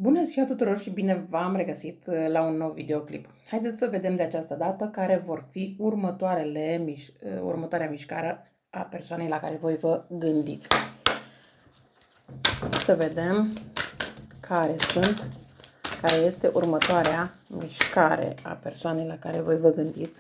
Bună ziua tuturor și bine v-am regăsit la un nou videoclip. Haideți să vedem de această dată care vor fi următoarea mișcare a persoanei la care voi vă gândiți. Să vedem care este următoarea mișcare a persoanei la care voi vă gândiți.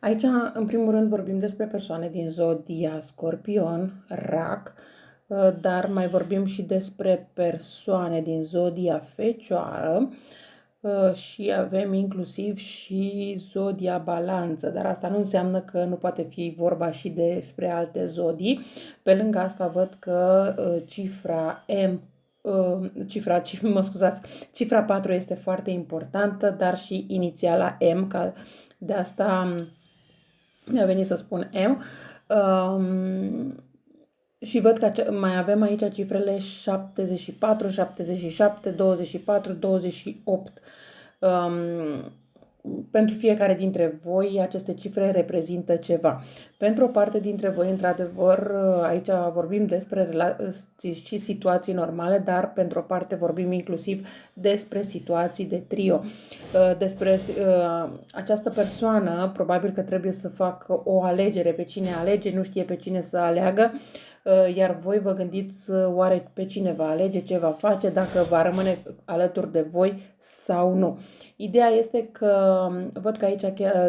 Aici, în primul rând, vorbim despre persoane din zodia Scorpion, Rac, dar mai vorbim și despre persoane din zodia Fecioară și avem inclusiv și zodia Balanță, dar asta nu înseamnă că nu poate fi vorba și despre alte zodii. Pe lângă asta văd că cifra 4 este foarte importantă, dar și inițiala M, de asta mi-a venit să spun M. Și văd că mai avem aici cifrele 74, 77, 24, 28. Pentru fiecare dintre voi, aceste cifre reprezintă ceva. Pentru o parte dintre voi, într-adevăr, aici vorbim despre relații și situații normale, dar pentru o parte vorbim inclusiv despre situații de trio. Despre această persoană, probabil că trebuie să facă o alegere pe cine alege, nu știe pe cine să aleagă, iar voi vă gândiți oare pe cine va alege, ce va face, dacă va rămâne alături de voi sau nu. Ideea este că văd că aici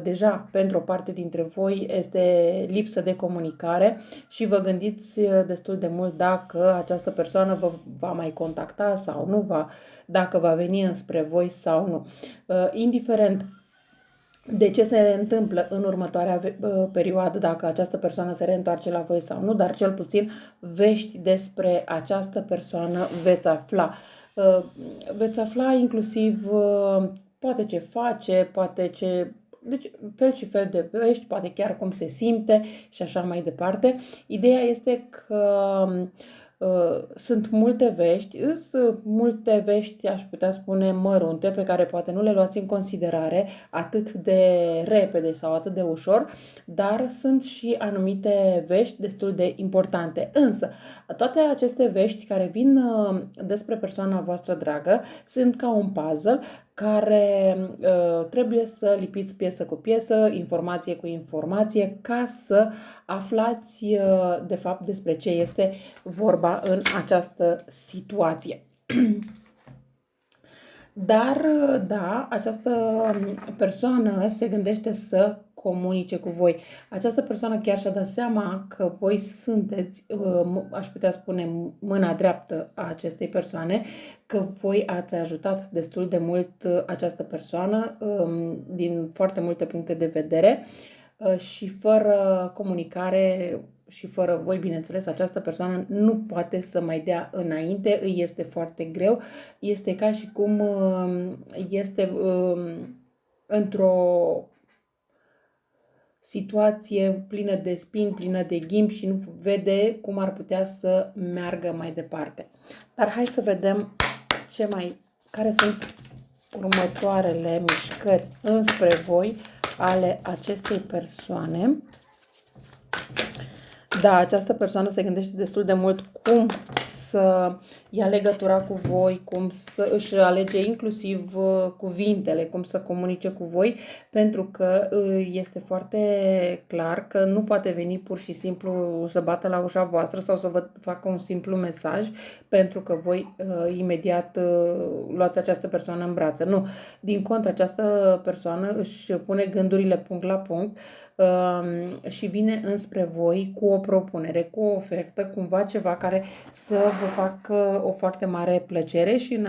deja pentru o parte dintre voi este lipsă de comunicare și vă gândiți destul de mult dacă această persoană vă va mai contacta sau nu, dacă va veni înspre voi sau nu. Indiferent de ce se întâmplă în următoarea perioadă, dacă această persoană se reîntoarce la voi sau nu, dar cel puțin vești despre această persoană veți afla. Veți afla inclusiv poate ce face, deci fel și fel de vești, poate chiar cum se simte și așa mai departe. Ideea este că sunt multe vești, aș putea spune mărunte, pe care poate nu le luați în considerare atât de repede sau atât de ușor, dar sunt și anumite vești destul de importante. Însă, toate aceste vești care vin despre persoana voastră dragă sunt ca un puzzle care trebuie să lipiți piesă cu piesă, informație cu informație, ca să aflați de fapt despre ce este vorba în această situație. Dar, da, această persoană se gândește să comunice cu voi. Această persoană chiar și-a dat seama că voi sunteți, aș putea spune, mâna dreaptă a acestei persoane, că voi ați ajutat destul de mult această persoană din foarte multe puncte de vedere și fără comunicare și fără voi, bineînțeles, această persoană nu poate să mai dea înainte, îi este foarte greu. Este ca și cum este într-o situație plină de spini, plină de ghimp și nu vede cum ar putea să meargă mai departe. Dar hai să vedem care sunt următoarele mișcări înspre voi ale acestei persoane. Da, această persoană se gândește destul de mult cum să ia legătura cu voi, cum să își alege inclusiv cuvintele, cum să comunice cu voi, pentru că este foarte clar că nu poate veni pur și simplu să bată la ușa voastră sau să vă facă un simplu mesaj, pentru că voi imediat luați această persoană în brațe. Nu, din contră, această persoană își pune gândurile punct la punct și vine înspre voi cu o propunere, cu o ofertă, cumva ceva care să vă facă o foarte mare plăcere și în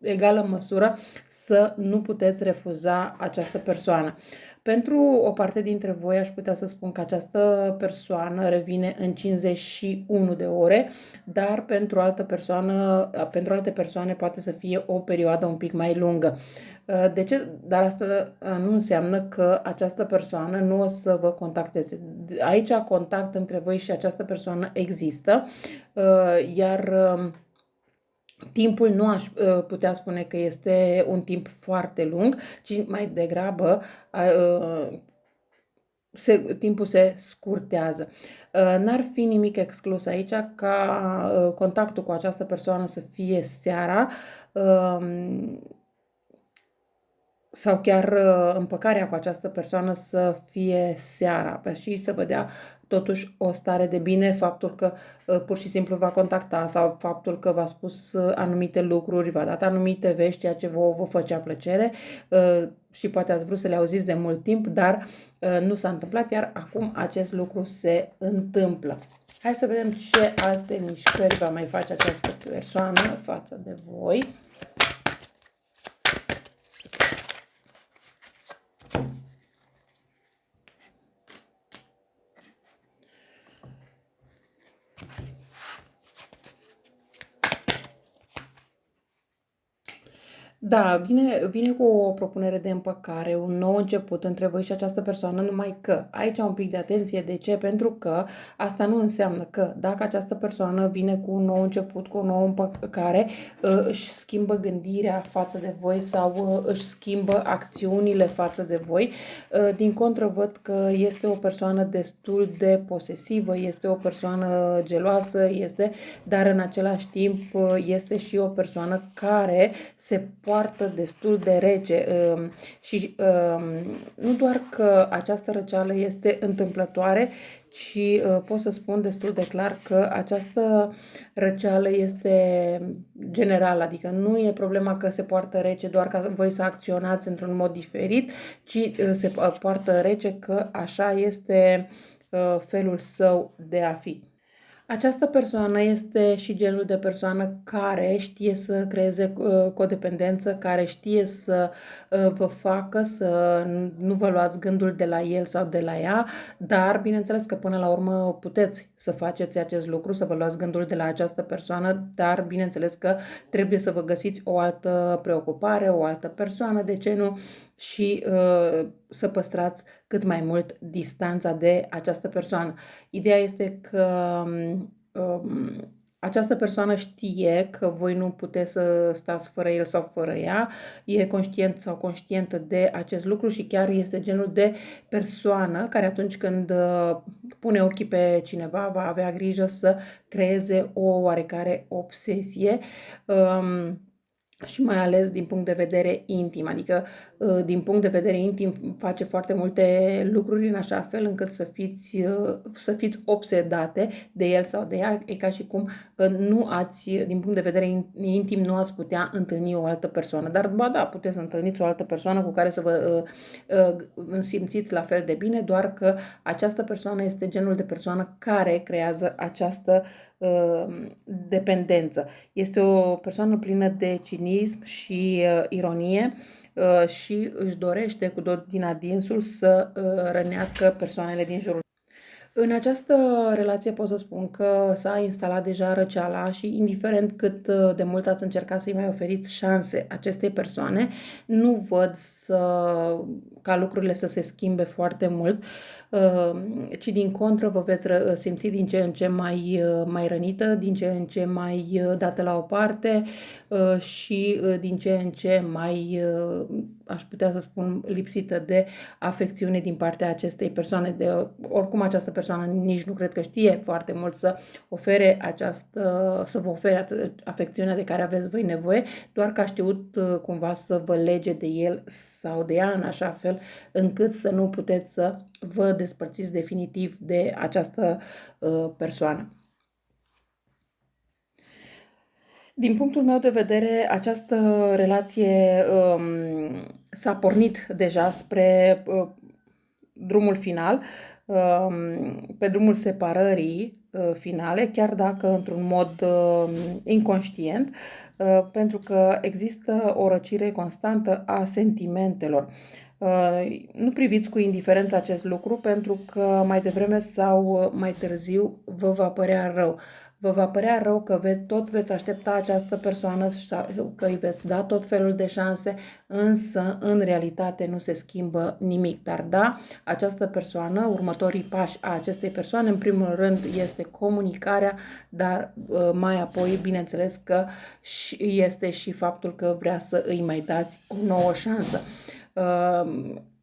egală măsură să nu puteți refuza această persoană. Pentru o parte dintre voi aș putea să spun că această persoană revine în 51 de ore, dar pentru alte persoane poate să fie o perioadă un pic mai lungă. De ce? Dar asta nu înseamnă că această persoană nu o să vă contacteze. Aici contact între voi și această persoană există, iar timpul nu aș putea spune că este un timp foarte lung, ci mai degrabă timpul se scurtează. N-ar fi nimic exclus aici ca contactul cu această persoană să fie seara, sau chiar împăcarea cu această persoană să fie seara și să vă dea totuși o stare de bine, faptul că pur și simplu va contacta sau faptul că v-a spus anumite lucruri, v-a dat anumite vești, ceea ce vă făcea plăcere și poate ați vrut să le auziți de mult timp, dar nu s-a întâmplat, iar acum acest lucru se întâmplă. Hai să vedem ce alte mișcări va mai face această persoană față de voi. Da, vine cu o propunere de împăcare, un nou început între voi și această persoană, numai că aici un pic de atenție. De ce? Pentru că asta nu înseamnă că dacă această persoană vine cu un nou început, cu o nouă împăcare, își schimbă gândirea față de voi sau își schimbă acțiunile față de voi. Din contră, văd că este o persoană destul de posesivă, este o persoană geloasă, dar în același timp este și o persoană care se poartă destul de rece și nu doar că această răceală este întâmplătoare, ci pot să spun destul de clar că această răceală este generală, adică nu e problema că se poartă rece doar ca voi să acționați într-un mod diferit, ci se poartă rece că așa este felul său de a fi. Această persoană este și genul de persoană care știe să creeze codependență, care știe să vă facă să nu vă luați gândul de la el sau de la ea, dar bineînțeles că până la urmă puteți să faceți acest lucru, să vă luați gândul de la această persoană, dar bineînțeles că trebuie să vă găsiți o altă preocupare, o altă persoană, de ce nu? Și să păstrați cât mai mult distanța de această persoană. Ideea este că această persoană știe că voi nu puteți să stați fără el sau fără ea, e conștient sau conștientă de acest lucru și chiar este genul de persoană care atunci când pune ochii pe cineva va avea grijă să creeze o oarecare obsesie. Și mai ales din punct de vedere intim, adică din punct de vedere intim face foarte multe lucruri în așa fel încât să fiți obsedate de el sau de ea. E ca și cum nu ați, din punct de vedere intim, nu ați putea întâlni o altă persoană. Dar, ba da, puteți să întâlniți o altă persoană cu care să vă simțiți la fel de bine, doar că această persoană este genul de persoană care creează această dependență. Este o persoană plină de cinism și ironie și își dorește cu tot din adinsul să rănească persoanele din jurul. În această relație pot să spun că s-a instalat deja răceala și indiferent cât de mult ați încercat să-i mai oferiți șanse acestei persoane, nu văd ca lucrurile să se schimbe foarte mult, ci din contră vă veți simți din ce în ce mai rănită, din ce în ce mai dată la o parte și din ce în ce mai, aș putea să spun, lipsită de afecțiune din partea acestei persoane. Oricum această persoană nici nu cred că știe foarte mult să vă ofere afecțiunea de care aveți voi nevoie, doar că a știut cumva să vă lege de el sau de ea în așa fel încât să nu puteți să vă despărțiți definitiv de această persoană. Din punctul meu de vedere, această relație s-a pornit deja spre drumul final, pe drumul separării finale, chiar dacă într-un mod inconștient, pentru că există o răcire constantă a sentimentelor. Nu priviți cu indiferență acest lucru, pentru că mai devreme sau mai târziu vă va părea rău. Vă va părea rău că tot veți aștepta această persoană, că îi veți da tot felul de șanse, însă în realitate nu se schimbă nimic. Dar da, această persoană, următorii pași a acestei persoane, în primul rând este comunicarea, dar mai apoi, bineînțeles că este și faptul că vrea să îi mai dați o nouă șansă.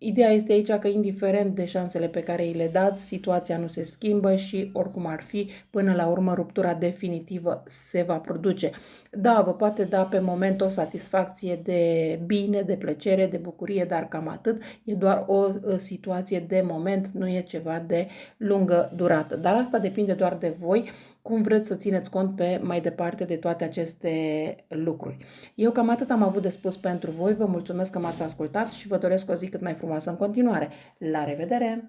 Ideea este aici că indiferent de șansele pe care îi le dați, situația nu se schimbă și oricum ar fi, până la urmă ruptura definitivă se va produce. Da, vă poate da pe moment o satisfacție de bine, de plăcere, de bucurie, dar cam atât. E doar o situație de moment, nu e ceva de lungă durată. Dar asta depinde doar de voi, cum vreți să țineți cont pe mai departe de toate aceste lucruri. Eu cam atât am avut de spus pentru voi, vă mulțumesc că m-ați ascultat și vă doresc o zi cât mai frumoasă în continuare. La revedere!